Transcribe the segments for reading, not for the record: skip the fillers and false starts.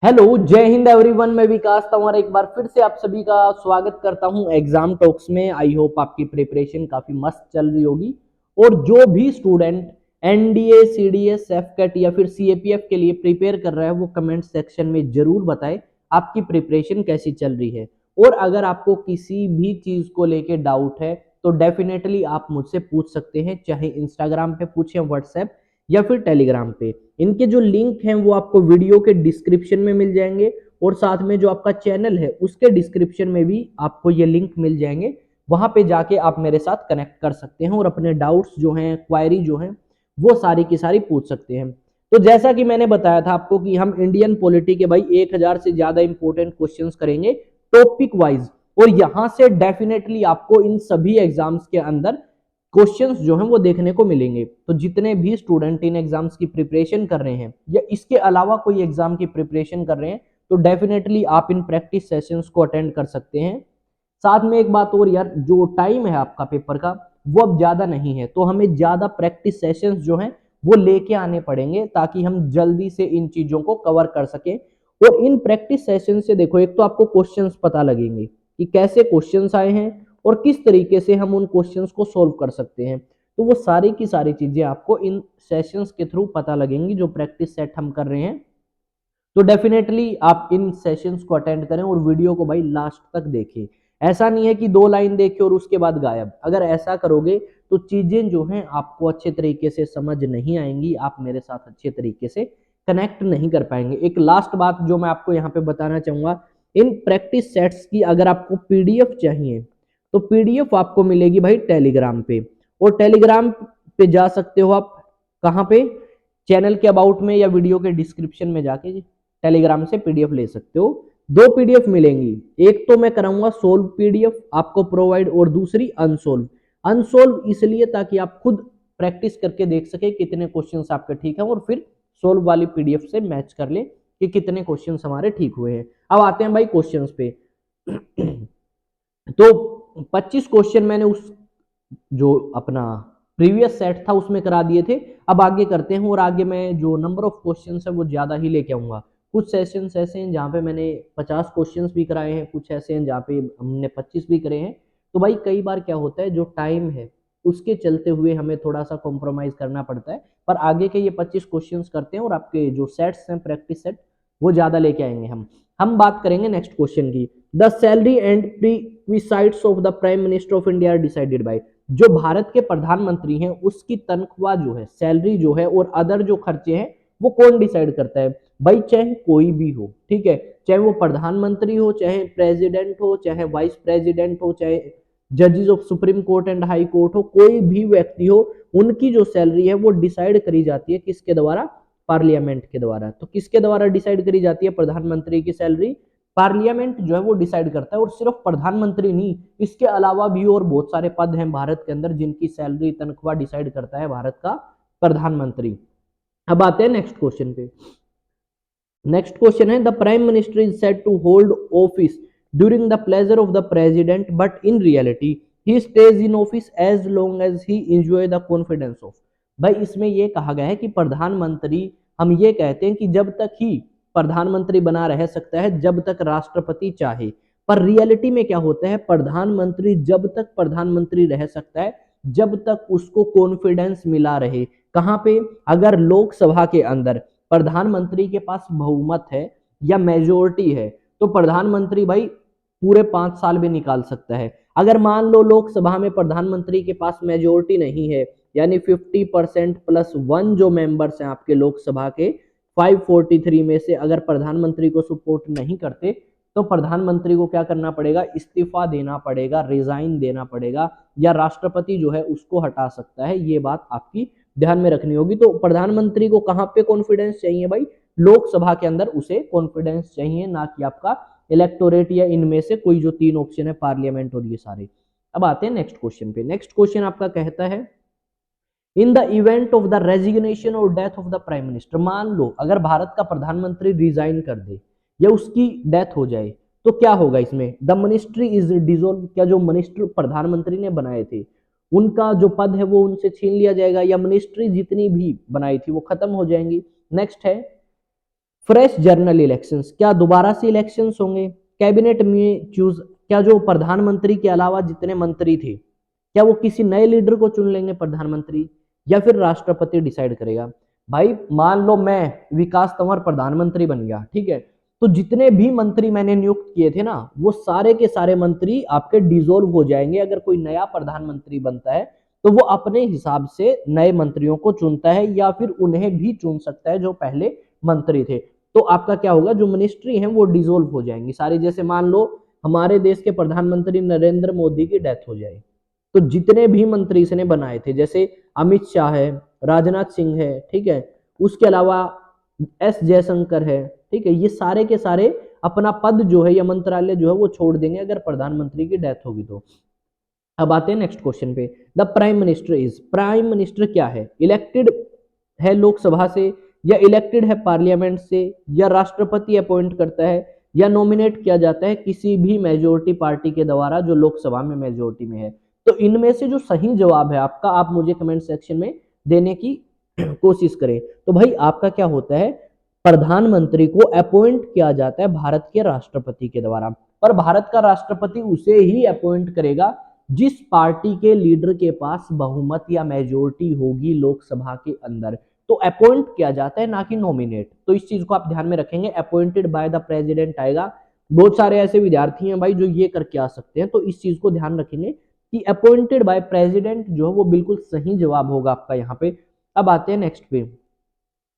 Hello, जय Hind everyone. मैं विकास तंवर एक बार फिर से आप सभी का स्वागत करता हूं एग्जाम टॉक्स में। आई होप आपकी प्रिपरेशन काफी मस्त चल रही होगी। और जो भी स्टूडेंट एनडीए, सीडीएस, एफकेट या फिर सीएपीएफ के लिए प्रिपेयर कर रहा है वो कमेंट सेक्शन में जरूर बताए आपकी प्रिपरेशन कैसी चल रही है। और अगर आपको किसी भी चीज को लेके डाउट है तो डेफिनेटली आप मुझसे पूछ सकते हैं, चाहे इंस्टाग्राम पे पूछें, व्हाट्सएप या फिर टेलीग्राम पे। इनके जो लिंक हैं वो आपको वीडियो के डिस्क्रिप्शन में मिल जाएंगे और साथ में जो आपका चैनल है उसके डिस्क्रिप्शन में भी आपको ये लिंक मिल जाएंगे। वहां पे जाके आप मेरे साथ कनेक्ट कर सकते हैं और अपने डाउट्स जो हैं, क्वायरी जो हैं, वो सारी की सारी पूछ सकते हैं। तो जैसा कि मैंने बताया था आपको कि हम इंडियन पॉलिटी के भाई 1000 से ज्यादा इंपॉर्टेंट क्वेश्चंस करेंगे टॉपिक वाइज। और यहां से डेफिनेटली आपको इन सभी एग्जाम्स के अंदर क्वेश्चंस जो हैं वो देखने को मिलेंगे। तो जितने भी स्टूडेंट इन एग्जाम्स की प्रिपरेशन कर रहे हैं या इसके अलावा कोई एग्जाम की प्रिपरेशन कर रहे हैं तो डेफिनेटली आप इन प्रैक्टिस सेशंस को अटेंड कर सकते हैं। साथ में एक बात और यार, जो टाइम है आपका पेपर का वो अब ज्यादा नहीं है, तो हमें ज्यादा प्रैक्टिस सेशंस जो हैं वो लेके आने पड़ेंगे ताकि हम जल्दी से इन चीजों को कवर कर सकें। और इन प्रैक्टिस सेशन से देखो, एक तो आपको क्वेश्चंस पता लगेंगे कि कैसे क्वेश्चंस आए हैं और किस तरीके से हम उन क्वेश्चंस को सोल्व कर सकते हैं। तो वो सारी की सारी चीजें आपको इन सेशंस के थ्रू पता लगेंगी जो प्रैक्टिस सेट हम कर रहे हैं। तो डेफिनेटली आप इन सेशंस को अटेंड करें और वीडियो को भाई लास्ट तक देखें। ऐसा नहीं है कि 2 लाइन देखे और उसके बाद गायब। अगर ऐसा करोगे तो चीजें जो हैं आपको अच्छे तरीके से समझ नहीं आएंगी, आप मेरे साथ अच्छे तरीके से कनेक्ट नहीं कर पाएंगे। एक लास्ट बात जो मैं आपको यहाँ पे बताना चाहूंगा, इन प्रैक्टिस सेट्स की अगर आपको पीडीएफ चाहिए तो पीडीएफ आपको मिलेगी भाई टेलीग्राम पे। और टेलीग्राम पे जा सकते हो आप कहाँ पे, चैनल के अबाउट में या वीडियो के डिस्क्रिप्शन में जाके टेलीग्राम से पीडीएफ ले सकते हो। 2 पीडीएफ मिलेंगी, एक तो मैं कराऊंगा सोल्व पीडीएफ आपको प्रोवाइड और दूसरी अनसोल्व। अनसोल्व इसलिए ताकि आप खुद प्रैक्टिस करके देख सके कितने क्वेश्चंस आपके ठीक हैं और फिर सोल्व वाली पीडीएफ से मैच कर ले कि कितने क्वेश्चंस हमारे ठीक हुए हैं। अब आते हैं भाई क्वेश्चंस पे। तो 25 क्वेश्चन मैंने उस जो अपना प्रीवियस सेट था उसमें करा दिए थे। अब आगे करते हैं और आगे मैं जो नंबर ऑफ क्वेश्चंस है वो ज्यादा ही लेके आऊंगा। कुछ सेशंस ऐसे हैं जहाँ पे मैंने 50 क्वेश्चंस भी कराए हैं, कुछ ऐसे हैं जहाँ पे हमने 25 भी करे हैं। तो भाई कई बार क्या होता है, जो टाइम है उसके चलते हुए हमें थोड़ा सा कॉम्प्रोमाइज करना पड़ता है। पर आगे के ये 25 क्वेश्चंस करते हैं और आपके जो सेट्स हैं, प्रैक्टिस सेट, वो ज्यादा लेके आएंगे हम बात करेंगे नेक्स्ट क्वेश्चन की। The salary and perquisites of the prime minister of India are decided by. जो भारत के प्रधानमंत्री हैं उसकी तनख्वाह जो है, सैलरी जो है और अदर जो खर्चे हैं वो कौन डिसाइड करता है? भाई चाहे कोई भी हो, ठीक है, चाहे वो प्रधानमंत्री हो, चाहे प्रेसिडेंट हो, चाहे वाइस प्रेसिडेंट हो, चाहे जजेस of supreme court and high court हो, कोई भी व्यक्ति हो, उनकी जो सैलरी है वो डिसाइड करी जाती है किसके द्वारा? पार्लियामेंट के द्वारा। तो किसके द्वारा डिसाइड करी जाती है प्रधानमंत्री की सैलरी? पार्लियामेंट जो है वो डिसाइड करता है। और सिर्फ प्रधानमंत्री नहीं, इसके अलावा भी और बहुत सारे पद हैं भारत के अंदर जिनकी सैलरी, तनख्वाह डिसाइड करता है भारत का प्रधानमंत्री। अब आते हैं नेक्स्ट क्वेश्चन पे। नेक्स्ट क्वेश्चन है, the prime minister is said to hold office during the pleasure of the president but in reality he stays in office as long as he enjoy the confidence of. भाई इसमें यह कहा गया है कि प्रधानमंत्री, हम ये कहते हैं कि जब तक ही प्रधानमंत्री बना रह सकता है जब तक राष्ट्रपति चाहे। पर रियलिटी में क्या होता है, प्रधानमंत्री जब तक प्रधानमंत्री रह सकता है जब तक उसको कॉन्फिडेंस मिला रहे। कहां पे? अगर लोकसभा के अंदर प्रधानमंत्री के पास बहुमत है या मेजोरिटी है तो प्रधानमंत्री भाई पूरे 5 साल भी निकाल सकता है। अगर मान लो लोकसभा में प्रधानमंत्री के पास मेजोरिटी नहीं है, यानी 50% प्लस 1 जो मेंबर्स हैं आपके लोकसभा के 543 में से अगर प्रधानमंत्री को सपोर्ट नहीं करते तो प्रधानमंत्री को क्या करना पड़ेगा? इस्तीफा देना पड़ेगा, रिजाइन देना पड़ेगा, या राष्ट्रपति जो है उसको हटा सकता है। ये बात आपकी ध्यान में रखनी होगी। तो प्रधानमंत्री को कहां पे कॉन्फिडेंस चाहिए भाई? लोकसभा के अंदर उसे कॉन्फिडेंस चाहिए, ना कि आपका इलेक्टोरेट या इनमें से कोई जो 3 ऑप्शन है, पार्लियामेंट और ये सारे। अब आते हैं नेक्स्ट क्वेश्चन पे। नेक्स्ट क्वेश्चन आपका कहता है, in the event of the resignation और death of the prime minister. मान लो अगर भारत का प्रधानमंत्री रिजाइन कर दे या उसकी डेथ हो जाए तो क्या होगा इसमें? The ministry is dissolve. क्या जो मिनिस्टर प्रधानमंत्री ने बनाए थे उनका जो पद है वो उनसे छीन लिया जाएगा, या मिनिस्ट्री जितनी भी बनाई थी वो खत्म हो जाएंगी। नेक्स्ट है, फ्रेश जनरल इलेक्शंस, क्या दोबारा से इलेक्शंस होंगे? कैबिनेट में चूज, क्या जो प्रधानमंत्री के अलावा जितने मंत्री थे क्या वो किसी नए लीडर को चुन लेंगे प्रधानमंत्री, या फिर राष्ट्रपति डिसाइड करेगा? भाई मान लो मैं विकास तंवर प्रधानमंत्री बन गया, ठीक है, तो जितने भी मंत्री मैंने नियुक्त किए थे ना वो सारे के सारे मंत्री आपके डिसॉल्व हो जाएंगे। अगर कोई नया प्रधानमंत्री बनता है तो वो अपने हिसाब से नए मंत्रियों को चुनता है या फिर उन्हें भी चुन सकता है जो पहले मंत्री थे। तो आपका क्या होगा, जो मिनिस्ट्री है वो डिसॉल्व हो जाएंगी सारी। जैसे मान लो हमारे देश के प्रधानमंत्री नरेंद्र मोदी की डेथ हो जाए तो जितने भी मंत्री इसने बनाए थे, जैसे अमित शाह है, राजनाथ सिंह है, ठीक है, उसके अलावा एस जयशंकर है, ठीक है, ये सारे के सारे अपना पद जो है या मंत्रालय जो है वो छोड़ देंगे अगर प्रधानमंत्री की डेथ होगी तो। अब आते हैं नेक्स्ट क्वेश्चन पे। The prime minister is, prime minister क्या है? इलेक्टेड है लोकसभा से, या इलेक्टेड है पार्लियामेंट से, या राष्ट्रपति अपॉइंट करता है, या नॉमिनेट किया जाता है किसी भी मेजोरिटी पार्टी के द्वारा जो लोकसभा में मेजोरिटी में है। तो इनमें से जो सही जवाब है आपका, आप मुझे कमेंट सेक्शन में देने की कोशिश करें। तो भाई आपका क्या होता है, प्रधानमंत्री को अपॉइंट किया जाता है भारत के राष्ट्रपति के द्वारा, पर भारत का राष्ट्रपति उसे ही अपॉइंट करेगा जिस पार्टी के लीडर के पास बहुमत या मेजोरिटी होगी लोकसभा के अंदर। तो अपॉइंट किया जाता है ना कि नॉमिनेट। तो इस चीज को आप ध्यान में रखेंगे, अपॉइंटेड बाय द प्रेसिडेंट आएगा। बहुत सारे ऐसे विद्यार्थी हैं भाई जो ये करके आ सकते हैं, तो इस चीज को ध्यान रखेंगे कि अपॉइंटेड बाय प्रेसिडेंट जो है वो बिल्कुल सही जवाब होगा आपका यहाँ पे। अब आते हैं नेक्स्ट पे।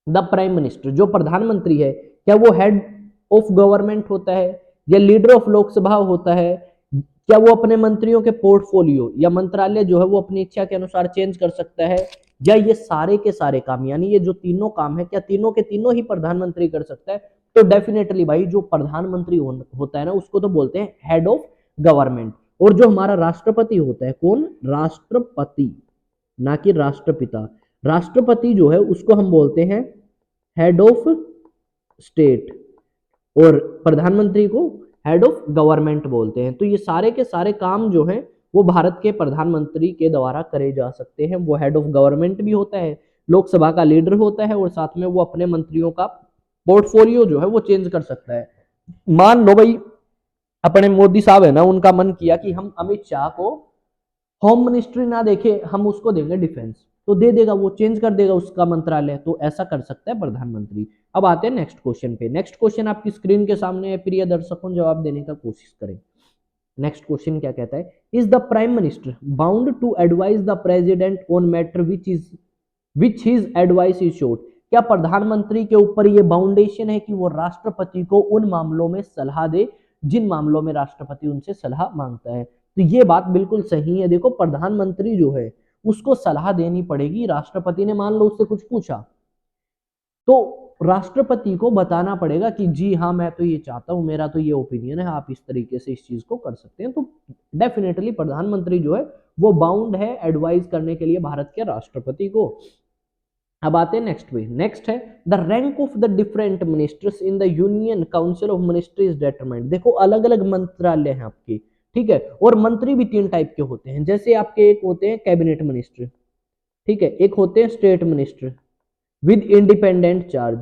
द प्राइम मिनिस्टर, जो प्रधानमंत्री है, क्या वो हेड ऑफ गवर्नमेंट होता है, या लीडर ऑफ लोकसभा होता है, क्या वो अपने मंत्रियों के पोर्टफोलियो या मंत्रालय जो है वो अपनी इच्छा के अनुसार चेंज कर सकता है, या ये सारे के सारे काम, यानी ये जो तीनों काम है क्या तीनों के तीनों ही प्रधानमंत्री कर सकता है? तो डेफिनेटली भाई जो प्रधानमंत्री होता है ना उसको तो बोलते हैं हेड ऑफ गवर्नमेंट। और जो हमारा राष्ट्रपति होता है, कौन? राष्ट्रपति, ना कि राष्ट्रपिता। राष्ट्रपति जो है उसको हम बोलते हैं हेड ऑफ स्टेट, और प्रधानमंत्री को हेड ऑफ गवर्नमेंट बोलते हैं। तो ये सारे के सारे काम जो हैं वो भारत के प्रधानमंत्री के द्वारा करे जा सकते हैं। वो हेड ऑफ गवर्नमेंट भी होता है, लोकसभा का लीडर होता है, और साथ में वो अपने मंत्रियों का पोर्टफोलियो जो है वो चेंज कर सकता है। मान लो भाई अपने मोदी साहब है ना, उनका मन किया कि हम अमित शाह को होम मिनिस्ट्री ना देखे, हम उसको देंगे डिफेंस, तो दे देगा, वो चेंज कर देगा उसका मंत्रालय। तो ऐसा कर सकता है प्रधानमंत्री। अब आते हैं नेक्स्ट क्वेश्चन पे। नेक्स्ट क्वेश्चन आपकी स्क्रीन के सामने है, प्रिय दर्शकों जवाब देने का कोशिश करें। नेक्स्ट क्वेश्चन क्या कहता है, is the prime minister bound to advise the president on matter which his advice is sought? क्या प्रधानमंत्री के ऊपर ये बाउंडेशन है कि वो राष्ट्रपति को उन मामलों में सलाह दे जिन मामलों में राष्ट्रपति उनसे सलाह मांगता है? तो ये बात बिल्कुल सही है। देखो प्रधानमंत्री जो है उसको सलाह देनी पड़ेगी। राष्ट्रपति ने मान लो उससे कुछ पूछा तो राष्ट्रपति को बताना पड़ेगा कि जी हाँ मैं तो ये चाहता हूं, मेरा तो ये ओपिनियन है, आप इस तरीके से इस चीज को कर सकते हैं। तो डेफिनेटली प्रधानमंत्री जो है वो बाउंड है एडवाइज करने के लिए भारत के राष्ट्रपति को। अब आते हैं नेक्स्ट पे। नेक्स्ट है the rank of the different ministers in the union council of ministries determined. देखो अलग अलग मंत्रालय हैं आपके, ठीक है, और मंत्री भी तीन टाइप के होते हैं। जैसे आपके एक होते हैं कैबिनेट मिनिस्टर, ठीक है, एक होते हैं state minister with independent charge,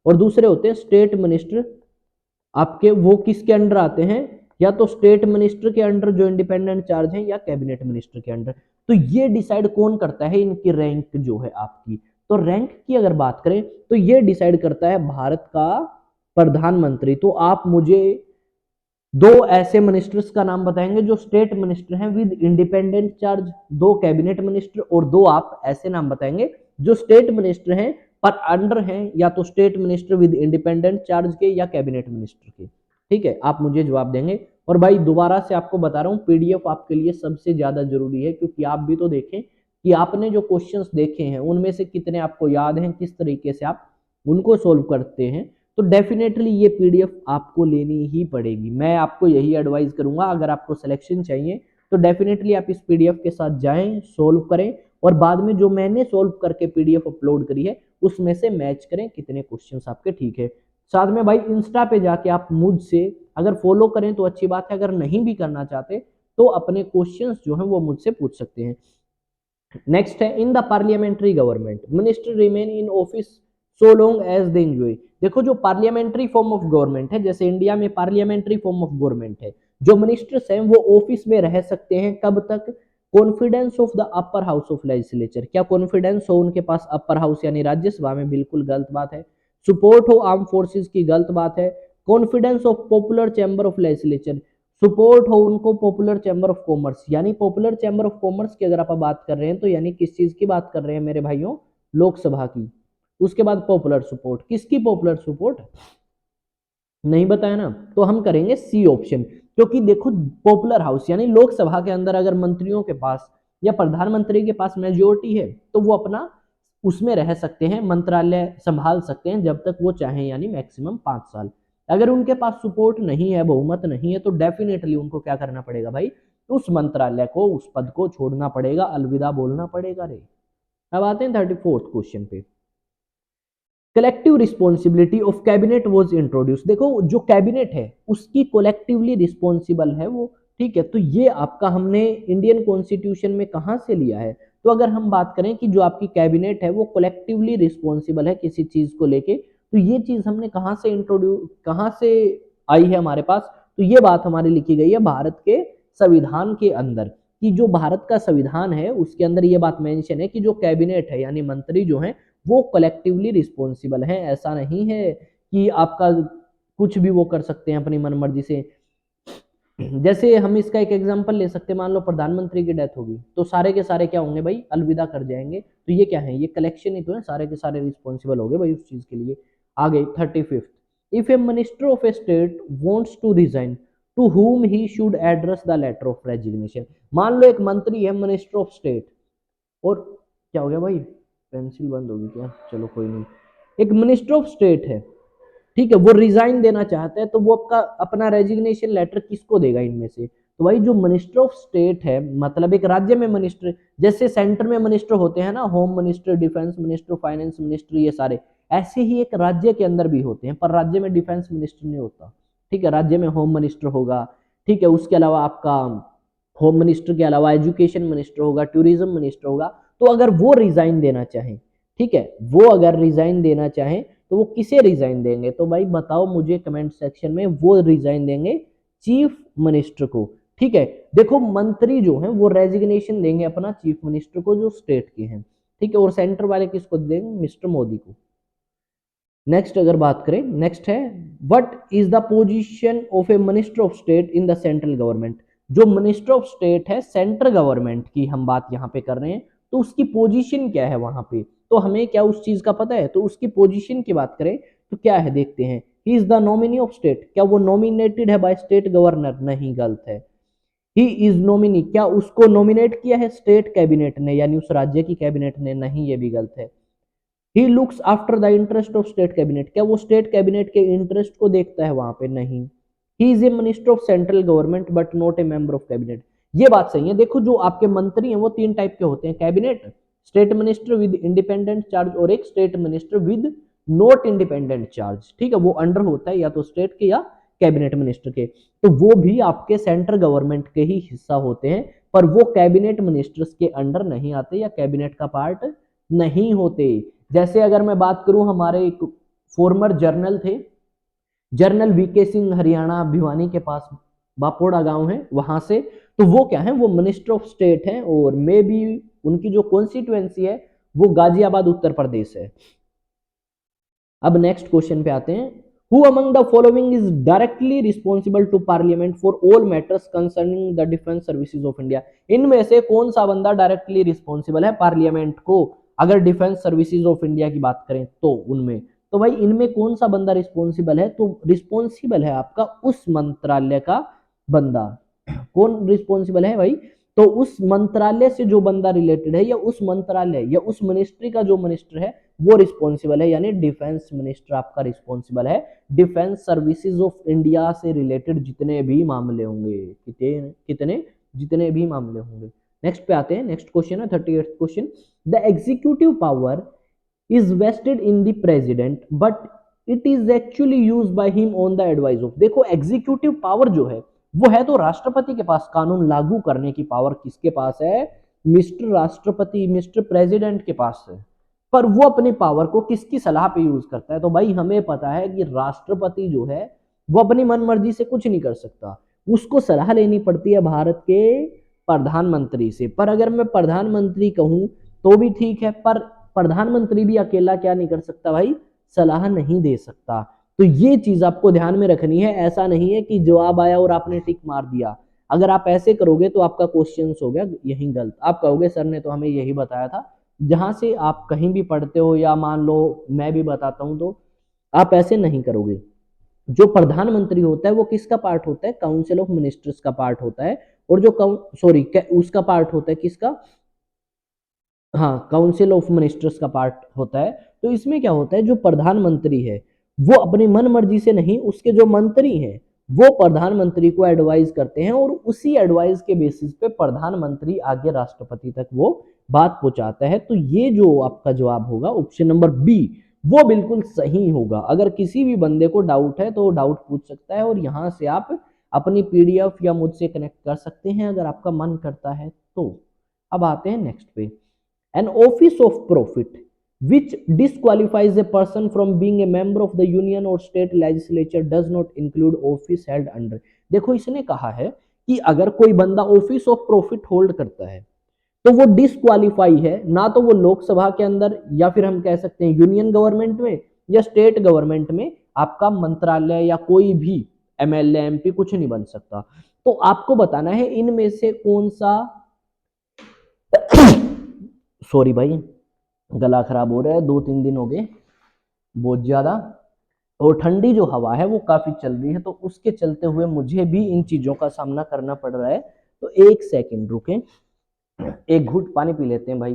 और दूसरे होते हैं स्टेट मिनिस्टर। आपके वो किसके अंडर आते हैं, या तो स्टेट मिनिस्टर के अंडर जो इंडिपेंडेंट चार्ज है, या कैबिनेट मिनिस्टर के अंडर। तो ये डिसाइड कौन करता है इनकी रैंक जो है आपकी? तो रैंक की अगर बात करें तो ये डिसाइड करता है भारत का प्रधानमंत्री। तो आप मुझे दो ऐसे मिनिस्टर्स का नाम बताएंगे जो स्टेट मिनिस्टर हैं विद इंडिपेंडेंट चार्ज, दो कैबिनेट मिनिस्टर, और दो आप ऐसे नाम बताएंगे जो स्टेट मिनिस्टर हैं पर अंडर हैं या तो state minister with independent charge के या कैबिनेट मिनिस्टर के। ठीक है, आप मुझे जवाब देंगे। और भाई दोबारा से आपको बता रहा हूँ पीडीएफ आपके लिए सबसे ज्यादा जरूरी है, क्योंकि आप भी तो देखें कि आपने जो क्वेश्चंस देखे हैं उनमें से कितने आपको याद हैं, किस तरीके से आप उनको सोल्व करते हैं। तो डेफिनेटली ये पीडीएफ आपको लेनी ही पड़ेगी। मैं आपको यही एडवाइस करूंगा, अगर आपको सिलेक्शन चाहिए तो डेफिनेटली आप इस पीडीएफ के साथ जाएं, सोल्व करें, और बाद में जो मैंने सोल्व करके पीडीएफ अपलोड करी है उसमें से मैच करें कितने क्वेश्चंस आपके ठीक है। साथ में भाई इंस्टा पे जाके आप मुझसे अगर फॉलो करें तो अच्छी बात है, अगर नहीं भी करना चाहते तो अपने क्वेश्चंस जो हैं वो मुझसे पूछ सकते हैं। नेक्स्ट है in the parliamentary government minister remain in office so long as they enjoy. देखो जो पार्लियामेंट्री फॉर्म ऑफ गवर्नमेंट है, जैसे इंडिया में पार्लियामेंट्री फॉर्म ऑफ गवर्नमेंट है, जो मिनिस्टर्स हैं वो ऑफिस में रह सकते हैं कब तक, confidence of the upper house of legislature, क्या कॉन्फिडेंस हो उनके पास अपर हाउस यानी राज्यसभा में, बिल्कुल गलत बात है। सपोर्ट हो आर्म फोर्सेस की, गलत बात है। Confidence of popular chamber of legislature, support हो उनको पॉपुलर चैम्बर ऑफ कॉमर्स, यानी पॉपुलर चैम्बर ऑफ कॉमर्स की अगर आप बात कर रहे हैं तो यानी किस चीज की बात कर रहे हैं मेरे भाइयों, लोकसभा की। उसके बाद पॉपुलर सपोर्ट, किसकी पॉपुलर सपोर्ट नहीं बताया ना, तो हम करेंगे सी ऑप्शन, क्योंकि देखो पॉपुलर हाउस यानी लोकसभा के अंदर अगर मंत्रियों के पास या प्रधानमंत्री के पास मेजोरिटी है तो वो अपना उसमें रह सकते हैं, मंत्रालय संभाल सकते हैं जब तक वो चाहें, यानी मैक्सिमम 5 साल। अगर उनके पास सपोर्ट नहीं है, बहुमत नहीं है, तो डेफिनेटली उनको क्या करना पड़ेगा भाई, उस मंत्रालय को, उस पद को छोड़ना पड़ेगा, अलविदा बोलना पड़ेगा रे। अब आते हैं 34th क्वेश्चन पे। Collective responsibility of cabinet was introduce, देखो जो कैबिनेट है उसकी कोलेक्टिवली रिस्पॉन्सिबल है वो, ठीक है। तो ये आपका हमने इंडियन कॉन्स्टिट्यूशन में कहां से लिया है, तो अगर हम बात करें कि जो आपकी कैबिनेट है वो कोलेक्टिवली रिस्पॉन्सिबल है किसी चीज को लेके, तो ये चीज हमने कहां से इंट्रोड्यूस, कहां से आई है हमारे पास, तो ये बात हमारी लिखी गई है भारत के संविधान के अंदर, कि जो भारत का संविधान है उसके अंदर ये बात मेंशन है कि जो कैबिनेट है यानी मंत्री जो है वो कलेक्टिवली रिस्पॉन्सिबल है। ऐसा नहीं है कि आपका कुछ भी वो कर सकते हैं अपनी मनमर्जी से। जैसे हम इसका एक एग्जांपल ले सकते हैं, मान लो प्रधानमंत्री की डेथ होगी तो सारे के सारे क्या होंगे भाई, अलविदा कर जाएंगे, तो ये क्या है, ये कलेक्शन ही तो है, सारे के सारे रिस्पॉन्सिबल हो गए भाई उस चीज के लिए। आगे 35th, if a minister of a state wants to resign to whom he should address the letter of resignation, मान लो एक मंत्री है मिनिस्टर ऑफ स्टेट, और क्या हो गया भाई, पेंसिल बंद होगी क्या, चलो कोई नहीं, एक मिनिस्टर ऑफ स्टेट है, ठीक है, वो रिजाइन देना चाहता है, तो वो आपका अपना रेजिग्नेशन लेटर किसको देगा इनमें से, तो भाई जो मिनिस्टर ऑफ स्टेट है, मतलब एक राज्य में मिनिस्टर, जैसे सेंटर में मिनिस्टर होते हैं ना, home minister, defence minister, finance minister, ये सारे ऐसे ही एक राज्य के अंदर भी होते हैं, पर राज्य में डिफेंस मिनिस्टर नहीं होता, ठीक है, राज्य में होम मिनिस्टर होगा, ठीक है, उसके अलावा आपका होम मिनिस्टर के अलावा एजुकेशन मिनिस्टर होगा, टूरिज्म मिनिस्टर होगा, तो अगर वो रिजाइन देना चाहें, ठीक है, वो अगर रिजाइन देना चाहें तो वो किसे रिजाइन देंगे, तो भाई बताओ मुझे कमेंट सेक्शन में, वो रिजाइन देंगे चीफ मिनिस्टर को, ठीक है। देखो मंत्री जो हैं वो रेजिग्नेशन देंगे अपना चीफ मिनिस्टर को जो स्टेट के हैं, ठीक है, और सेंटर वाले किसको देंगे, मिस्टर मोदी को। नेक्स्ट अगर बात करें, नेक्स्ट है what is the position of A minister of state in the central government, जो मिनिस्टर ऑफ स्टेट है सेंट्रल गवर्नमेंट की हम बात यहाँ पे कर रहे हैं, तो उसकी पोजीशन क्या है वहां पे, तो हमें क्या उस चीज का पता है, तो उसकी पोजीशन की बात करें तो क्या है देखते हैं, he is the nominee of state, क्या वो नॉमिनेटेड है बाय स्टेट गवर्नर, नहीं गलत है। ही इज नॉमिनी, क्या उसको नॉमिनेट किया है स्टेट कैबिनेट ने यानी उस राज्य की कैबिनेट ने, नहीं ये भी गलत है। He looks after the interest of state cabinet, क्या वो स्टेट कैबिनेट के इंटरेस्ट को देखता है वहां पे, नहीं। He is a minister of central government but not a member of cabinet, ये बात सही है। देखो जो आपके मंत्री हैं वो 3 टाइप के होते हैं, cabinet, state minister with independent charge, और एक state minister with not independent charge, ठीक है, वो अंडर होता है या तो स्टेट के या कैबिनेट मिनिस्टर के, तो वो भी आपके सेंट्रल गवर्नमेंट के ही हिस्सा होते हैं, पर वो कैबिनेट मिनिस्टर्स के अंडर नहीं आते या कैबिनेट का पार्ट नहीं होते। जैसे अगर मैं बात करूं, हमारे एक फॉर्मर जर्नल थे, जर्नल वीके सिंह, हरियाणा भिवानी के पास बापोड़ा गांव है वहां से, तो वो क्या है, वो मिनिस्टर ऑफ स्टेट है, और मे बी उनकी जो कॉन्स्टिट्यूएंसी है वो गाजियाबाद उत्तर प्रदेश है। अब नेक्स्ट क्वेश्चन पे आते हैं, who among the following is directly responsible to parliament for all matters concerning the defence services of India, इनमें से कौन सा बंदा डायरेक्टली रिस्पॉन्सिबल है पार्लियामेंट को, अगर डिफेंस सर्विसेज ऑफ इंडिया की बात करें तो उनमें, तो भाई इनमें कौन सा बंदा रिस्पॉन्सिबल है, तो रिस्पॉन्सिबल है आपका उस मंत्रालय का बंदा, कौन रिस्पॉन्सिबल है भाई, तो उस मंत्रालय से जो बंदा रिलेटेड है, या उस मंत्रालय या उस मिनिस्ट्री का जो मिनिस्टर है वो रिस्पॉन्सिबल है, यानी डिफेंस मिनिस्टर आपका रिस्पॉन्सिबल है डिफेंस सर्विसेज ऑफ इंडिया से रिलेटेड जितने भी मामले होंगे, कितने जितने भी मामले होंगे। नेक्स्ट पे आते हैं, नेक्स्ट क्वेश्चन है 38th question, the executive power is vested in the president but it is actually used by him on the advice of, देखो एग्जीक्यूटिव पावर जो है वो है तो राष्ट्रपति के पास, कानून लागू करने की पावर किसके पास है, मिस्टर राष्ट्रपति, मिस्टर प्रेसिडेंट के पास है, पर वो अपनी पावर को किसकी सलाह पे यूज करता है? तो भाई हमें पता है कि राष्ट्रपति जो है वो अपनी मनमर्जी से कुछ नहीं कर सकता, उसको सलाह लेनी पड़ती है भारत के प्रधानमंत्री से। पर अगर मैं प्रधानमंत्री कहूं तो भी ठीक है, पर प्रधानमंत्री भी अकेला क्या नहीं कर सकता भाई, सलाह नहीं दे सकता। तो ये चीज आपको ध्यान में रखनी है। ऐसा नहीं है कि जवाब आया और आपने टिक मार दिया। अगर आप ऐसे करोगे तो आपका क्वेश्चन हो गया यही गलत। आप कहोगे सर ने तो हमें यही बताया था। जहां से आप कहीं भी पढ़ते हो या मान लो मैं भी बताता हूं, तो आप ऐसे नहीं करोगे। जो प्रधानमंत्री होता है वो किसका पार्ट होता है? काउंसिल ऑफ मिनिस्टर्स का पार्ट होता है। और जो सॉरी उसका पार्ट होता है किसका? हाँ, काउंसिल ऑफ मिनिस्टर्स का पार्ट होता है। तो इसमें क्या होता है, जो प्रधानमंत्री है वो अपनी मन मर्जी से नहीं, उसके जो मंत्री हैं वो प्रधानमंत्री को एडवाइस करते हैं और उसी एडवाइस के बेसिस पे प्रधानमंत्री आगे राष्ट्रपति तक वो बात पहुंचाता है। तो ये जो आपका जवाब होगा ऑप्शन नंबर बी, वो बिल्कुल सही होगा। अगर किसी भी बंदे को डाउट है तो वो डाउट पूछ सकता है और यहाँ से आप अपनी पीडीएफ या मुझसे कनेक्ट कर सकते हैं अगर आपका मन करता है तो। अब आते हैं नेक्स्ट पे। An office of profit which disqualifies a person from being a member of the union or state legislature does not include office held under। देखो इसने कहा है कि अगर कोई बंदा ऑफिस ऑफ प्रॉफिट होल्ड करता है तो वो डिसक्वालीफाई है, ना तो वो लोकसभा के अंदर या फिर हम कह सकते हैं यूनियन गवर्नमेंट में या स्टेट गवर्नमेंट में आपका मंत्रालय या कोई भी एमएलए एमपी कुछ नहीं बन सकता। तो आपको बताना है इनमें से कौन सा सॉरी भाई गला खराब हो रहा है, 2-3 दिन हो गए बहुत ज्यादा, और ठंडी जो हवा है वो काफी चल रही है, तो उसके चलते हुए मुझे भी इन चीजों का सामना करना पड़ रहा है। तो एक सेकंड रुके, एक घूंट पानी पी लेते हैं भाई।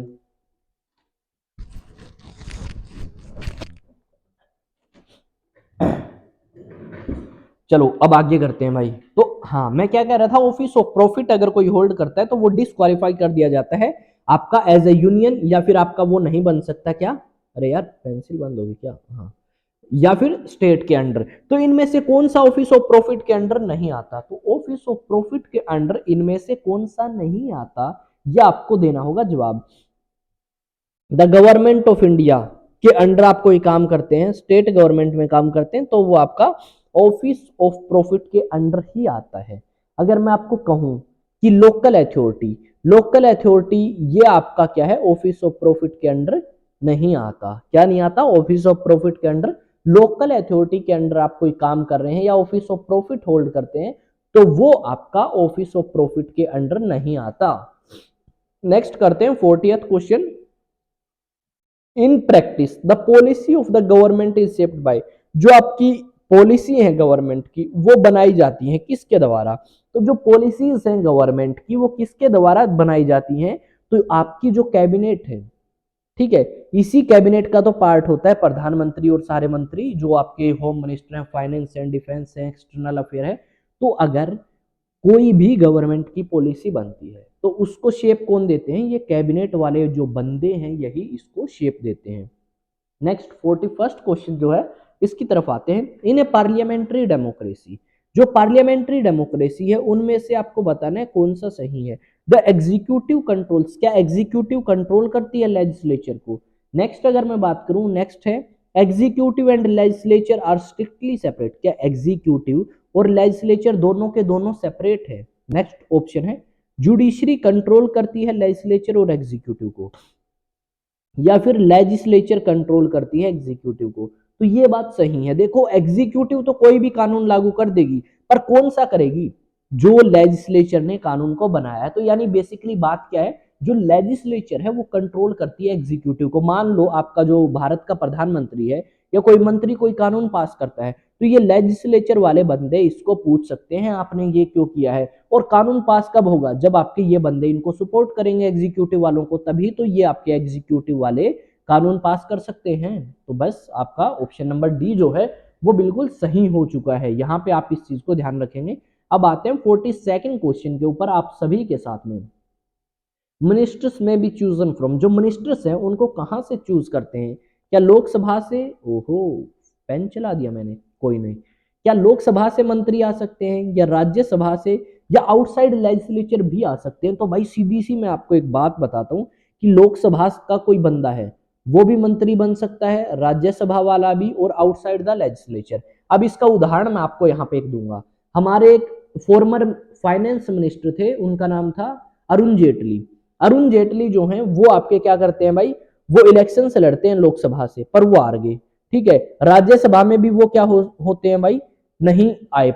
चलो अब आगे करते हैं भाई। तो हाँ, मैं क्या कह रहा था, ऑफिस ऑफ प्रॉफिट अगर कोई होल्ड करता है तो वो डिस्क्वालीफाई कर दिया जाता है आपका एज ए यूनियन, या फिर आपका वो नहीं बन सकता क्या, अरे यार पेंसिल बंद होगी क्या, हाँ, या फिर स्टेट के अंडर। तो इनमें से कौन सा ऑफिस ऑफ प्रॉफिट के अंडर नहीं आता? तो ऑफिस ऑफ प्रॉफिट के अंडर इनमें से कौन सा नहीं आता, यह आपको देना होगा जवाब। द गवर्नमेंट ऑफ इंडिया के अंडर आप कोई काम करते हैं, स्टेट गवर्नमेंट में काम करते हैं, तो वो आपका ऑफिस ऑफ प्रॉफिट के अंडर ही आता है। अगर मैं आपको कहूं कि लोकल अथॉरिटी, लोकल अथॉरिटी ये आपका क्या है, ऑफिस ऑफ प्रॉफिट के अंडर नहीं आता। क्या नहीं आता? ऑफिस ऑफ प्रॉफिट के अंडर। लोकल अथॉरिटी के अंडर आप कोई काम कर रहे हैं या ऑफिस ऑफ प्रॉफिट होल्ड करते हैं तो वो आपका ऑफिस ऑफ प्रॉफिट के अंडर नहीं आता। नेक्स्ट करते हैं 40th question. In practice the policy of the government is shaped by, जो आपकी पॉलिसी है गवर्नमेंट की वो बनाई जाती है किसके द्वारा? तो जो पॉलिसीज हैं गवर्नमेंट की वो किसके द्वारा बनाई जाती हैं? तो आपकी जो कैबिनेट है, ठीक है, इसी कैबिनेट का तो पार्ट होता है प्रधानमंत्री और सारे मंत्री, जो आपके होम मिनिस्टर हैं, फाइनेंस एंड डिफेंस है, एक्सटर्नल अफेयर है। तो अगर कोई भी गवर्नमेंट की पॉलिसी बनती है तो उसको शेप कौन देते हैं? ये कैबिनेट वाले जो बंदे हैं यही इसको शेप देते हैं। नेक्स्ट 41st क्वेश्चन जो है इसकी तरफ आते हैं। इन ए पार्लियामेंट्री डेमोक्रेसी, जो पार्लियामेंट्री डेमोक्रेसी है उनमें से आपको बताना है कौन सा सही है। द एग्जीक्यूटिव कंट्रोल्स, क्या एग्जीक्यूटिव कंट्रोल करती है लेजिस्लेचर को? नेक्स्ट अगर मैं बात करूं, नेक्स्ट है executive and legislature are strictly separate, क्या एग्जीक्यूटिव और लेजिस्लेचर दोनों के दोनों सेपरेट है? नेक्स्ट ऑप्शन है जुडिशरी कंट्रोल करती है लेजिस्लेचर और एग्जीक्यूटिव को, या फिर लेजिस्लेचर कंट्रोल करती है एग्जीक्यूटिव को। तो ये बात सही है। देखो एग्जीक्यूटिव तो कोई भी कानून लागू कर देगी, पर कौन सा करेगी? जो लेजिस्लेचर ने कानून को बनाया है। तो यानी बेसिकली बात क्या है, जो लेजिस्लेचर है वो कंट्रोल करती है एग्जीक्यूटिव को। मान लो आपका जो भारत का प्रधानमंत्री है या कोई मंत्री कोई कानून पास करता है तो ये लेजिस्लेचर वाले बंदे इसको पूछ सकते हैं आपने ये क्यों किया है, और कानून पास कब होगा? जब आपके ये बंदे इनको सपोर्ट करेंगे एग्जीक्यूटिव वालों को, तभी तो ये आपके एग्जीक्यूटिव वाले कानून पास कर सकते हैं। तो बस आपका ऑप्शन नंबर डी जो है वो बिल्कुल सही हो चुका है। यहाँ पे आप इस चीज को ध्यान रखेंगे। अब आते हैं 42nd क्वेश्चन के ऊपर आप सभी के साथ में। मिनिस्टर्स में बी चूजन फ्रॉम, जो मिनिस्टर्स हैं उनको कहां से चूज करते हैं? क्या लोकसभा से? ओहो पेन चला दिया मैंने, कोई नहीं। क्या लोकसभा से मंत्री आ सकते हैं, या राज्यसभा से, या आउटसाइड लेजिस्लेचर भी आ सकते हैं? तो भाई सीधी सी मैं आपको एक बात बताता हूं कि लोकसभा का कोई बंदा है वो भी मंत्री बन सकता है, राज्यसभा वाला भी, और आउटसाइड द लेजिस्लेचर। अब इसका उदाहरण मैं आपको यहाँ पे एक दूंगा। हमारे एक फॉर्मर फाइनेंस मिनिस्टर थे, उनका नाम था अरुण जेटली। अरुण जेटली जो हैं वो आपके क्या करते हैं भाई, वो इलेक्शन से लड़ते हैं लोकसभा से, पर वो हार गए। ठीक है, राज्यसभा में भी वो क्या होते हैं भाई, नहीं आए।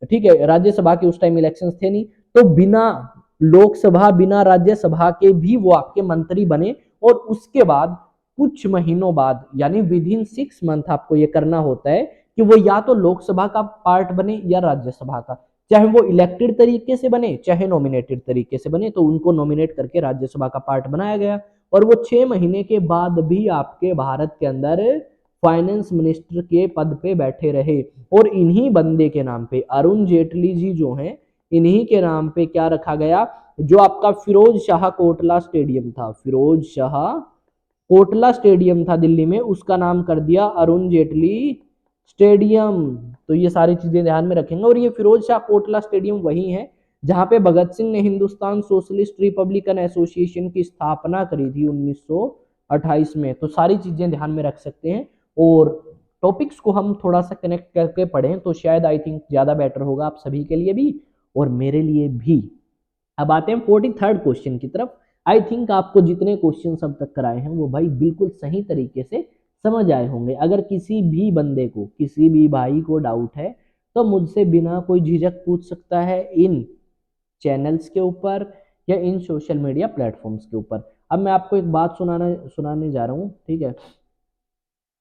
ठीक है, राज्यसभा के उस टाइम इलेक्शन थे नहीं, तो बिना लोकसभा बिना राज्यसभा के भी वो आपके मंत्री बने। और उसके बाद कुछ महीनों बाद, यानी विद इन 6 मंथ आपको ये करना होता है कि वो या तो लोकसभा का पार्ट बने या राज्यसभा का, चाहे वो इलेक्टेड तरीके से बने चाहे नॉमिनेटेड तरीके से बने। तो उनको नॉमिनेट करके राज्यसभा का पार्ट बनाया गया, और वो 6 महीने के बाद भी आपके भारत के अंदर फाइनेंस मिनिस्टर के पद पे बैठे रहे। और इन्हीं बंदे के नाम पे, अरुण जेटली जी जो हैं, इन्हीं के नाम पे क्या रखा गया, जो आपका फिरोज शाह कोटला स्टेडियम था, फिरोज शाह कोटला स्टेडियम था दिल्ली में, उसका नाम कर दिया अरुण जेटली स्टेडियम। तो ये सारी चीजें ध्यान में रखेंगे। और ये फिरोज शाह कोटला स्टेडियम वही है जहां पे भगत सिंह ने हिंदुस्तान सोशलिस्ट रिपब्लिकन एसोसिएशन की स्थापना करी थी 1928 में। तो सारी चीजें ध्यान में रख सकते हैं, और टॉपिक्स को हम थोड़ा सा कनेक्ट करके पढ़ें तो शायद आई थिंक ज्यादा बेटर होगा आप सभी के लिए भी और मेरे लिए भी। अब आते हैं 43rd क्वेश्चन की तरफ। आई थिंक आपको जितने क्वेश्चन अब तक कराए हैं वो भाई बिल्कुल सही तरीके से समझ आए होंगे। अगर किसी भी बंदे को, किसी भी भाई को डाउट है तो मुझसे बिना कोई झिझक पूछ सकता है इन चैनल्स के ऊपर या इन सोशल मीडिया प्लेटफॉर्म्स के ऊपर। अब मैं आपको एक बात सुनाने जा रहा हूँ, ठीक है।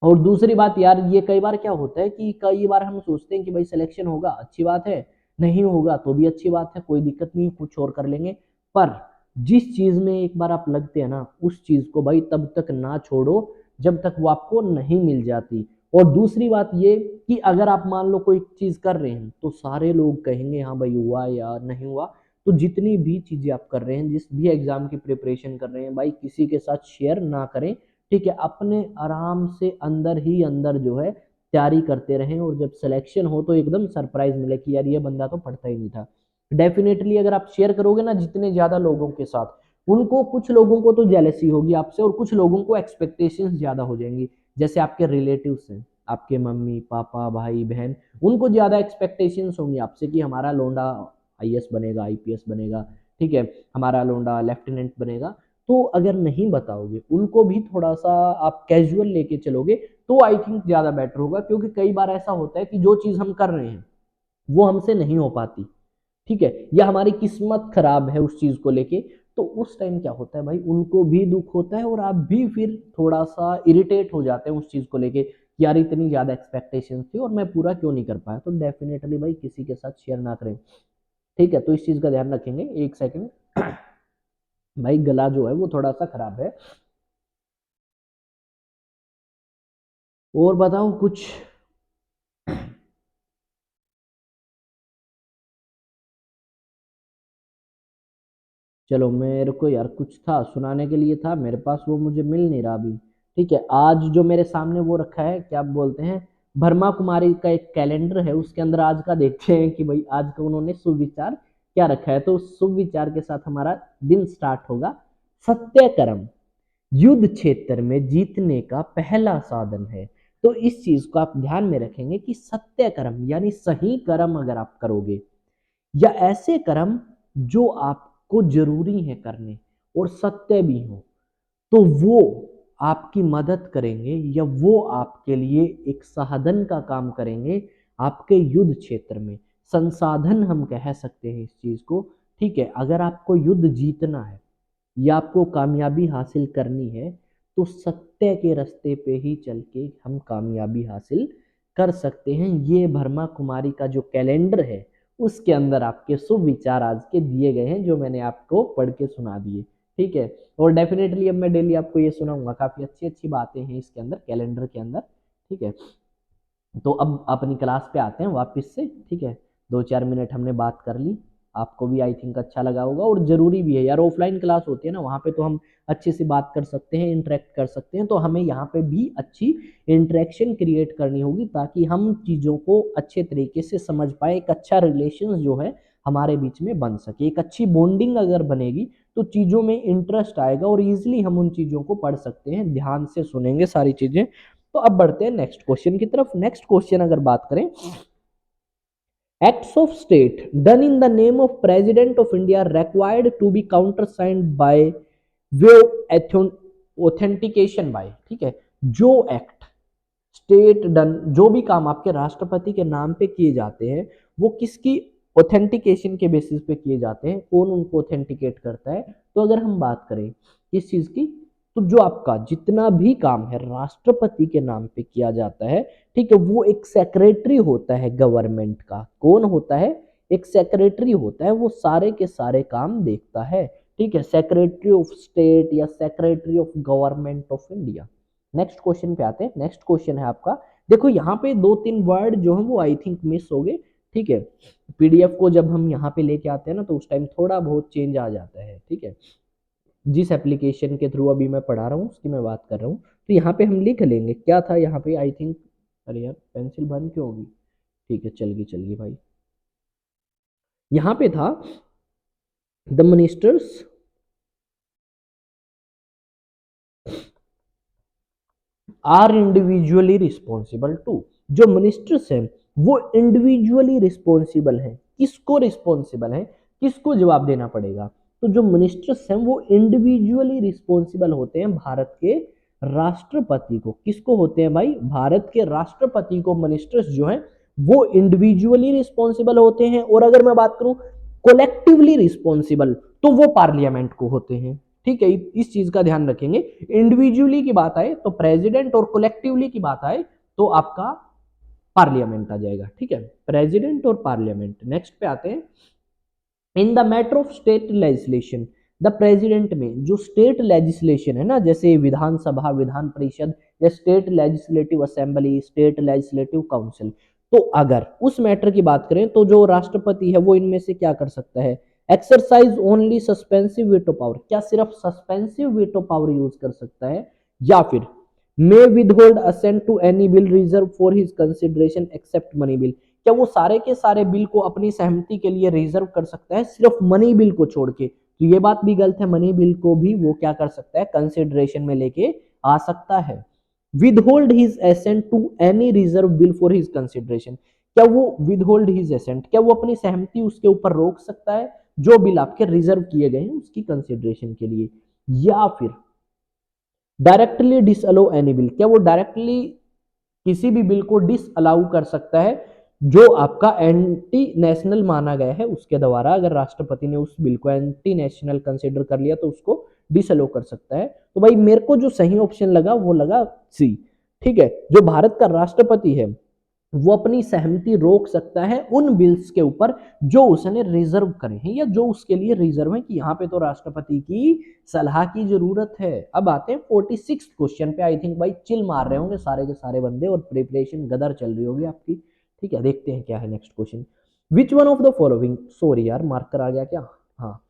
और दूसरी बात यार, ये कई बार क्या होता है कि कई बार हम सोचते हैं कि भाई सिलेक्शन होगा अच्छी बात है, नहीं होगा तो भी अच्छी बात है, कोई दिक्कत नहीं, कुछ और कर लेंगे। पर जिस चीज में एक बार आप लगते हैं ना, उस चीज को भाई तब तक ना छोड़ो जब तक वो आपको नहीं मिल जाती। और दूसरी बात ये कि अगर आप मान लो कोई चीज कर रहे हैं तो सारे लोग कहेंगे हाँ भाई हुआ या नहीं हुआ। तो जितनी भी चीजें आप कर रहे हैं, जिस भी एग्जाम की प्रिपरेशन कर रहे हैं भाई, किसी के साथ शेयर ना करें। ठीक है, अपने आराम से अंदर ही अंदर जो है तैयारी करते रहें, और जब सिलेक्शन हो तो एकदम सरप्राइज मिले कि यार ये बंदा तो पढ़ता ही नहीं था। डेफिनेटली अगर आप शेयर करोगे ना जितने ज्यादा लोगों के साथ, उनको, कुछ लोगों को तो जेलसी होगी आपसे और कुछ लोगों को एक्सपेक्टेशंस ज्यादा हो जाएंगी। जैसे आपके रिलेटिव्स हैं, आपके मम्मी पापा भाई बहन, उनको ज्यादा एक्सपेक्टेशंस होंगी आपसे कि हमारा लोंडा आईएएस बनेगा, आईपीएस बनेगा, ठीक है, हमारा लोंडा लेफ्टिनेंट बनेगा। तो अगर नहीं बताओगे उनको भी, थोड़ा सा आप कैजुअल लेके चलोगे तो आई थिंक ज्यादा बेटर होगा। क्योंकि कई बार ऐसा होता है कि जो चीज हम कर रहे हैं वो हमसे नहीं हो पाती, ठीक है, या हमारी किस्मत खराब है उस चीज को लेके। तो उस टाइम क्या होता है भाई, उनको भी दुख होता है और आप भी फिर थोड़ा सा इरिटेट हो जाते हैं उस चीज को लेके कि यार इतनी ज्यादा एक्सपेक्टेशंस थी और मैं पूरा क्यों नहीं कर पाया। तो डेफिनेटली भाई किसी के साथ शेयर ना करें, ठीक है। तो इस चीज का ध्यान रखेंगे। एक सेकंड भाई, गला जो है वो थोड़ा सा खराब है। और बताओ कुछ। चलो, मेरे को यार कुछ था सुनाने के लिए, था मेरे पास, वो मुझे मिल नहीं रहा अभी। ठीक है, आज जो मेरे सामने वो रखा है, क्या बोलते हैं, ब्रह्मा कुमारी का एक कैलेंडर है, उसके अंदर आज का देखते हैं कि भाई आज का उन्होंने सुविचार क्या रखा है। तो सुविचार के साथ हमारा दिन स्टार्ट होगा। सत्य कर्म युद्ध क्षेत्र में जीतने का पहला साधन है। तो इस चीज को आप ध्यान में रखेंगे कि सत्य कर्म यानी सही कर्म अगर आप करोगे, या ऐसे कर्म जो आपको जरूरी है करने और सत्य भी हो, तो वो आपकी मदद करेंगे या वो आपके लिए एक साधन का काम करेंगे आपके युद्ध क्षेत्र में। संसाधन हम कह सकते हैं इस चीज को। ठीक है, अगर आपको युद्ध जीतना है या आपको कामयाबी हासिल करनी है तो सत्य के रास्ते पे ही चल के हम कामयाबी हासिल कर सकते हैं। ये ब्रह्मा कुमारी का जो कैलेंडर है उसके अंदर आपके शुभ विचार आज के दिए गए हैं, जो मैंने आपको पढ़ के सुना दिए। ठीक है, और डेफिनेटली अब मैं डेली आपको ये सुनाऊंगा, काफी अच्छी अच्छी बातें हैं इसके अंदर, कैलेंडर के अंदर। ठीक है, तो अब अपनी क्लास पे आते हैं वापस से। ठीक है, 2-4 मिनट हमने बात कर ली, आपको भी आई थिंक अच्छा लगा होगा। और जरूरी भी है यार, ऑफलाइन क्लास होती है ना, वहाँ पे तो हम अच्छे से बात कर सकते हैं, इंटरेक्ट कर सकते हैं। तो हमें यहाँ पे भी अच्छी इंटरेक्शन क्रिएट करनी होगी ताकि हम चीज़ों को अच्छे तरीके से समझ पाए, एक अच्छा रिलेशन जो है हमारे बीच में बन सके। एक अच्छी बॉन्डिंग अगर बनेगी तो चीज़ों में इंटरेस्ट आएगा और इजीली हम उन चीज़ों को पढ़ सकते हैं, ध्यान से सुनेंगे सारी चीज़ें। तो अब बढ़ते हैं नेक्स्ट क्वेश्चन की तरफ। नेक्स्ट क्वेश्चन अगर बात करें, acts of state done in the name of president of India required to be countersigned by way of authentication by, ठीक है, जो एक्ट स्टेट डन, जो भी काम आपके राष्ट्रपति के नाम पे किए जाते हैं वो किसकी ऑथेंटिकेशन के बेसिस पे किए जाते हैं, कौन उनको ऑथेंटिकेट करता है। तो अगर हम बात करें किस चीज की, तो जो आपका जितना भी काम है राष्ट्रपति के नाम पे किया जाता है, ठीक है, वो एक सेक्रेटरी होता है गवर्नमेंट का। कौन होता है? एक सेक्रेटरी होता है, वो सारे के सारे काम देखता है, ठीक है, सेक्रेटरी ऑफ स्टेट या secretary of government of India. Next question पे आते हैं। नेक्स्ट क्वेश्चन है आपका, देखो यहाँ पे 2-3 वर्ड जो है वो आई थिंक मिस हो गए, ठीक है। पीडीएफ को जब हम यहाँ पे लेके आते हैं ना तो उस टाइम थोड़ा बहुत चेंज आ जाता है, ठीक है। जिस एप्लीकेशन के थ्रू अभी मैं पढ़ा रहा हूँ उसकी मैं बात कर रहा हूँ, तो यहाँ पे हम लिख लेंगे क्या था यहाँ पे, आई थिंक, अरे यार पेंसिल बंद क्यों होगी, ठीक है चल गई भाई। यहाँ पे था the ministers are individually responsible to, जो मिनिस्टर्स हैं वो इंडिविजुअली रिस्पॉन्सिबल हैं। किसको रिस्पॉन्सिबल है, किसको जवाब देना पड़ेगा? तो जो मिनिस्टर्स हैं वो इंडिविजुअली रिस्पॉन्सिबल होते हैं भारत के राष्ट्रपति को। किसको होते हैं भाई? भारत के राष्ट्रपति को मिनिस्टर्स जो हैं वो इंडिविजुअली रिस्पॉन्सिबल होते हैं। और अगर मैं बात करूं कोलेक्टिवली रिस्पॉन्सिबल, तो वो पार्लियामेंट को होते हैं, ठीक है। इस चीज का ध्यान रखेंगे। इंडिविजुअली की बात आए तो प्रेसिडेंट और कलेक्टिवली की बात आए तो आपका पार्लियामेंट आ जाएगा, ठीक है, प्रेसिडेंट और पार्लियामेंट। नेक्स्ट पे आते हैं, in the matter of state legislation, the president में जो स्टेट लेजिस्लेशन है ना, जैसे विधानसभा, विधान परिषद या state legislative assembly, state legislative council, तो अगर उस मैटर की बात करें तो जो राष्ट्रपति है वो इनमें से क्या कर सकता है? Exercise only suspensive veto power, क्या सिर्फ सस्पेंसिव वीटो पावर यूज कर सकता है, या फिर may withhold assent to any bill reserve for his consideration except money bill, क्या वो सारे के सारे बिल को अपनी सहमति के लिए रिजर्व कर सकता है सिर्फ मनी बिल को छोड़ के? तो ये बात भी गलत है, मनी बिल को भी वो क्या कर सकता है? कंसिडरेशन में लेके आ सकता है। Withhold his assent to any reserve bill for his consideration, क्या वो विदहोल्ड हिज एसेंट, क्या वो अपनी सहमति उसके ऊपर रोक सकता है जो बिल आपके रिजर्व किए गए हैं उसकी कंसिडरेशन के लिए? या फिर डायरेक्टली डिसअलाउ एनी बिल, क्या वो डायरेक्टली किसी भी बिल को डिसअलाउ कर सकता है जो आपका एंटी नेशनल माना गया है उसके द्वारा? अगर राष्ट्रपति ने उस बिल को एंटी नेशनल कंसिडर कर लिया तो उसको डिसअलाउ कर सकता है। तो भाई मेरे को जो सही ऑप्शन लगा वो लगा सी, ठीक है। जो भारत का राष्ट्रपति है वो अपनी सहमति रोक सकता है उन बिल्स के ऊपर जो उसने रिजर्व करे हैं या जो उसके लिए रिजर्व है कि यहाँ पे तो राष्ट्रपति की सलाह की जरूरत है। अब आते हैं 46 क्वेश्चन पे। आई थिंक भाई चिल मार रहे होंगे सारे के सारे बंदे और प्रिपरेशन गदर चल रही होगी आपकी, ठीक है। देखते हैं क्या है next question. Which one of the following, sorry यार मार्कर आ गया क्या, हाँ।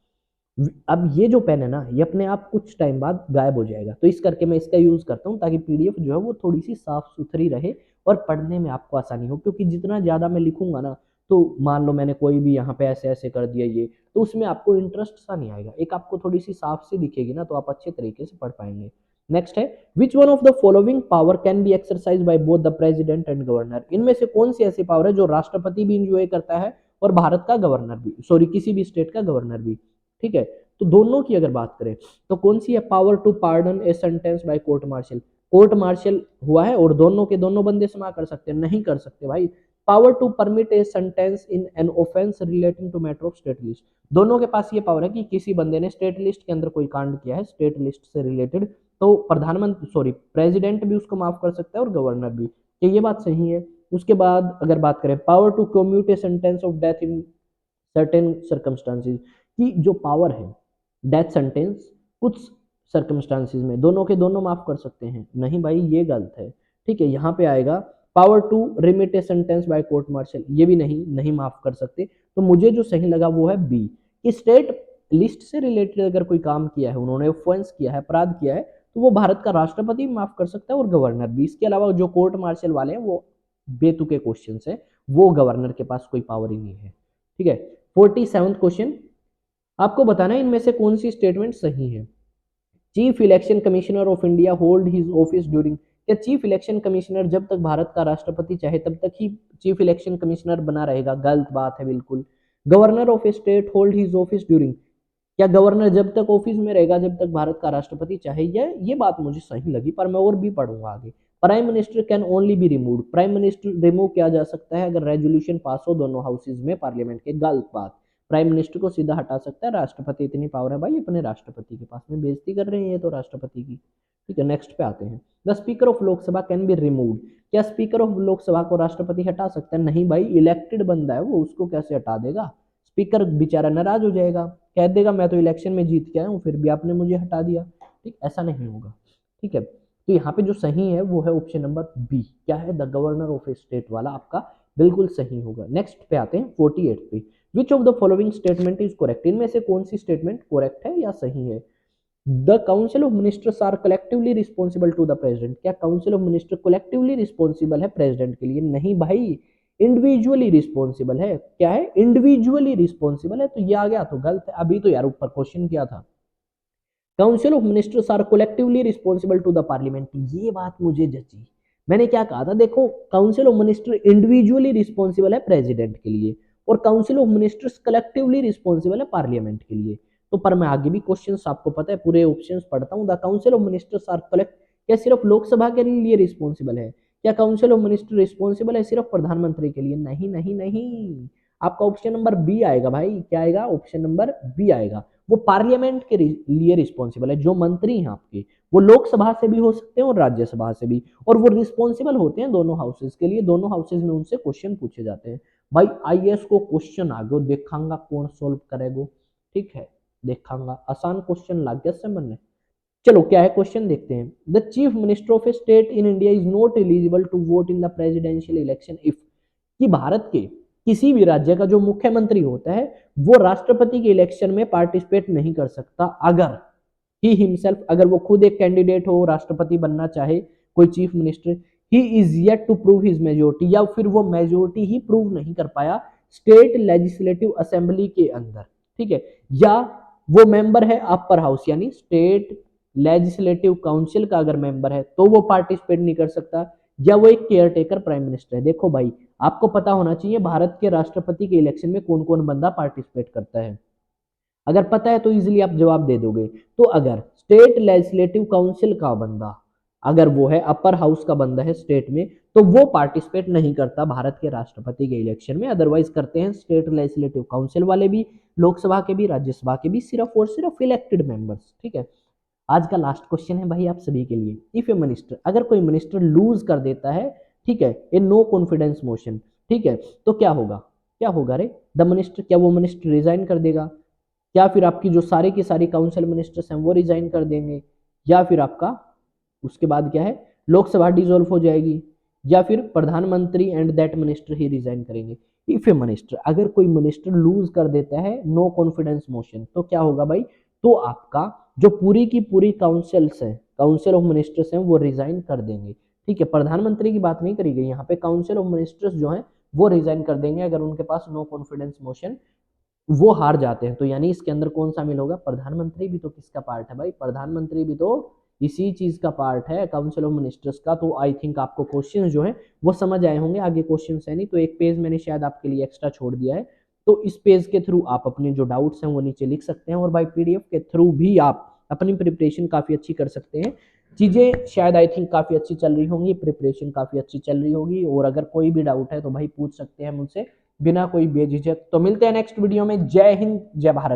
अब ये जो पेन है ना ये अपने आप कुछ टाइम बाद गायब हो जाएगा, तो इस करके मैं इसका यूज करता हूँ ताकि पीडीएफ जो है वो थोड़ी सी साफ सुथरी रहे और पढ़ने में आपको आसानी हो। क्योंकि जितना ज़्यादा मैं लिखूंगा ना, तो मान लो मैंने कोई भी यहाँ पे ऐसे ऐसे कर दिया ये, तो उसमें आपको इंटरेस्ट सा नहीं आएगा। एक आपको थोड़ी सी साफ सी दिखेगी ना तो आप अच्छे तरीके से पढ़ पाएंगे। नेक्स्ट है, which one of the following power can be exercise by both the president and governor, इनमें से कौन सी ऐसी पावर है जो राष्ट्रपति भी इंजॉय करता है और भारत का गवर्नर भी, सॉरी किसी भी स्टेट का गवर्नर भी, ठीक है। तो दोनों की अगर बात करें तो कौन सी है? Power to pardon a sentence by court martial, court martial हुआ है और दोनों के दोनों बंदे क्षमा कर सकते हैं? नहीं कर सकते भाई। Power to permit a sentence in an offence relating to matter of state list, दोनों के पास ये पावर है कि किसी बंदे ने स्टेट लिस्ट के अंदर कोई कांड किया है स्टेट लिस्ट से रिलेटेड, तो प्रधानमंत्री सॉरी प्रेसिडेंट भी उसको माफ कर सकता है और गवर्नर भी, कि ये बात सही है। उसके बाद अगर बात करें power to commute a sentence of death in certain circumstances, की जो पावर है डेथ सेंटेंस कुछ सर्कमस्टांसिस में दोनों के दोनों माफ कर सकते हैं? नहीं भाई ये गलत है, ठीक है। यहाँ पे आएगा power to remit a sentence by court martial, ये भी नहीं माफ कर सकते। तो मुझे जो सही लगा वो है बी, कि स्टेट लिस्ट से रिलेटेड अगर कोई काम किया है, उन्होंने ऑफेंस किया है, अपराध किया है, तो वो भारत का राष्ट्रपति भी माफ कर सकता है और गवर्नर भी। इसके अलावा जो कोर्ट मार्शल वाले हैं वो बेतुके क्वेश्चन है, वो गवर्नर के पास कोई पावर ही नहीं है, ठीक है। 47वां क्वेश्चन, आपको बताना है इनमें से कौन सी स्टेटमेंट सही है। Chief election commissioner of India hold his office during, क्या चीफ इलेक्शन कमिश्नर जब तक भारत का राष्ट्रपति चाहे तब तक ही चीफ इलेक्शन कमिश्नर बना रहेगा? गलत बात है बिल्कुल। Governor of a state hold his office during, क्या गवर्नर जब तक ऑफिस में रहेगा जब तक भारत का राष्ट्रपति चाहे? ये बात मुझे सही लगी, पर मैं और भी पढ़ूंगा आगे। Prime minister can only be remove, prime minister remove किया जा सकता है अगर रेजोल्यूशन पास हो दोनों हाउसेज में पार्लियामेंट के। गलत बात, प्राइम मिनिस्टर को सीधा हटा सकता है राष्ट्रपति, इतनी पावर है भाई अपने राष्ट्रपति के पास में। बेइज्जती कर रहे हैं ये तो राष्ट्रपति की। ठीक है, नेक्स्ट पे आते हैं। The speaker of Lok Sabha can be remove, क्या स्पीकर ऑफ लोकसभा को राष्ट्रपति हटा सकता है? नहीं भाई, इलेक्टेड बंदा है वो, उसको कैसे हटा देगा? स्पीकर बेचारा नाराज हो जाएगा, कह देगा मैं तो इलेक्शन में जीत के आया हूँ फिर भी आपने मुझे हटा दिया। ठीक, ऐसा नहीं होगा। ठीक है, तो यहाँ पे जो सही है वो है ऑप्शन नंबर बी, क्या है? The governor of a state वाला आपका बिल्कुल सही होगा। नेक्स्ट पे आते हैं 48 पे। Which of the following statement is correct, इनमें से कौन सी स्टेटमेंट करेक्ट है या सही है? The council of ministers are collectively responsible to the president, क्या council of minister collectively responsible है प्रेसिडेंट के लिए? नहीं भाई, इंडिविजुअली रिस्पॉन्सिबल है। क्या है? इंडिविजुअली रिस्पॉन्सिबल है, तो ये आ गया तो गलत है। अभी तो यार ऊपर क्वेश्चन किया था council of ministers are collectively responsible to the parliament, ये बात मुझे जची। मैंने क्या कहा था, देखो council of minister individually responsible है प्रेसिडेंट के लिए और council of ministers collectively responsible है पार्लियामेंट के लिए। तो पर मैं आगे भी क्वेश्चंस आपको पता है पूरे ऑप्शंस पढ़ता हूँ। The council of ministers are collect, क्या सिर्फ लोकसभा के लिए रिस्पॉन्सिबल है? क्या काउंसिल ऑफ मिनिस्टर रिस्पॉन्सिबल है सिर्फ प्रधानमंत्री के लिए? नहीं नहीं नहीं, आपका ऑप्शन नंबर बी आएगा भाई। क्या आएगा? ऑप्शन नंबर बी आएगा। वो पार्लियामेंट के लिए रिस्पॉन्सिबल है। जो मंत्री हैं आपके वो लोकसभा से भी हो सकते हैं और राज्यसभा से भी, और वो रिस्पॉन्सिबल होते हैं दोनों हाउसेज के लिए। दोनों हाउसेज में उनसे क्वेश्चन पूछे जाते हैं। भाई आईएएस को क्वेश्चन आ गयो, देखांगा कौन सोल्व करेगो। ठीक है, देखांगा, आसान क्वेश्चन लाग गया समझ में। चलो क्या है क्वेश्चन देखते हैं। The chief minister of a state in India is not eligible to vote in the presidential election if, कि भारत के किसी भी राज्य का जो मुख्यमंत्री होता है वो राष्ट्रपति के इलेक्शन में पार्टिसिपेट नहीं कर सकता अगर ही हिमसेल्फ, अगर वो खुद एक कैंडिडेट हो, राष्ट्रपति बनना चाहे कोई chief minister, he is yet to prove his majority, या फिर वो मेजोरिटी ही प्रूव नहीं कर पाया स्टेट लेजिस्लेटिव असेंबली के अंदर। ठीक है, या वो मेंबर है अपर हाउस यानी स्टेट लेजिस्लेटिव काउंसिल का अगर मेंबर है तो वो पार्टिसिपेट नहीं कर सकता, या वो एक केयर टेकर प्राइम मिनिस्टर है। देखो भाई आपको पता होना चाहिए भारत के राष्ट्रपति के इलेक्शन में कौन कौन बंदा पार्टिसिपेट करता है। अगर पता है तो इजीली आप जवाब दे दोगे। तो अगर स्टेट लेजिस्लेटिव काउंसिल का बंदा अगर वो है अपर हाउस का बंदा है स्टेट में, तो वो पार्टिसिपेट नहीं करता भारत के राष्ट्रपति के इलेक्शन में। अदरवाइज करते हैं स्टेट लेजिस्लेटिव काउंसिल वाले भी, लोकसभा के भी, राज्यसभा के भी, सिर्फ और सिर्फ इलेक्टेड मेंबर्स। ठीक है, आज का लास्ट क्वेश्चन है भाई आप सभी के लिए। इफ ए मिनिस्टर, अगर कोई मिनिस्टर लूज कर देता है, ठीक है, ए नो कॉन्फिडेंस मोशन, ठीक है, तो क्या होगा? क्या होगा रे? द मिनिस्टर, क्या वो मिनिस्टर रिजाइन कर देगा? या फिर आपकी जो सारी की सारी काउंसिल मिनिस्टर्स हैं वो रिजाइन कर देंगे? या फिर आपका उसके बाद क्या है, लोकसभा डिसॉल्व हो जाएगी? या फिर प्रधानमंत्री and that minister he resign करेंगे? इफ ए मिनिस्टर, अगर कोई मिनिस्टर लूज कर देता है नो कॉन्फिडेंस मोशन, तो क्या होगा भाई? तो आपका जो पूरी की पूरी काउंसिल्स है, काउंसिल ऑफ मिनिस्टर्स हैं, वो रिजाइन कर देंगे। ठीक है, प्रधानमंत्री की बात नहीं करी गई यहाँ पे, काउंसिल ऑफ मिनिस्टर्स जो हैं वो रिजाइन कर देंगे अगर उनके पास नो कॉन्फिडेंस मोशन, वो हार जाते हैं। तो यानी इसके अंदर कौन शामिल होगा? प्रधानमंत्री भी तो किसका पार्ट है भाई? प्रधानमंत्री भी तो इसी चीज का पार्ट है, काउंसिल ऑफ मिनिस्टर्स का। तो आई थिंक आपको क्वेश्चन जो है वो समझ आए होंगे। आगे क्वेश्चन है नहीं तो एक पेज मैंने शायद आपके लिए एक्स्ट्रा छोड़ दिया है, तो इस पेज के थ्रू आप अपने जो डाउट्स हैं वो नीचे लिख सकते हैं, और बाय पीडीएफ के थ्रू भी आप अपनी प्रिपरेशन काफी अच्छी कर सकते हैं। चीजें शायद आई थिंक काफी अच्छी चल रही होंगी, प्रिपरेशन काफी अच्छी चल रही होगी, और अगर कोई भी डाउट है तो भाई पूछ सकते हैं मुझसे बिना कोई बेझिझक। तो मिलते हैं नेक्स्ट वीडियो में। जय हिंद, जय भारत।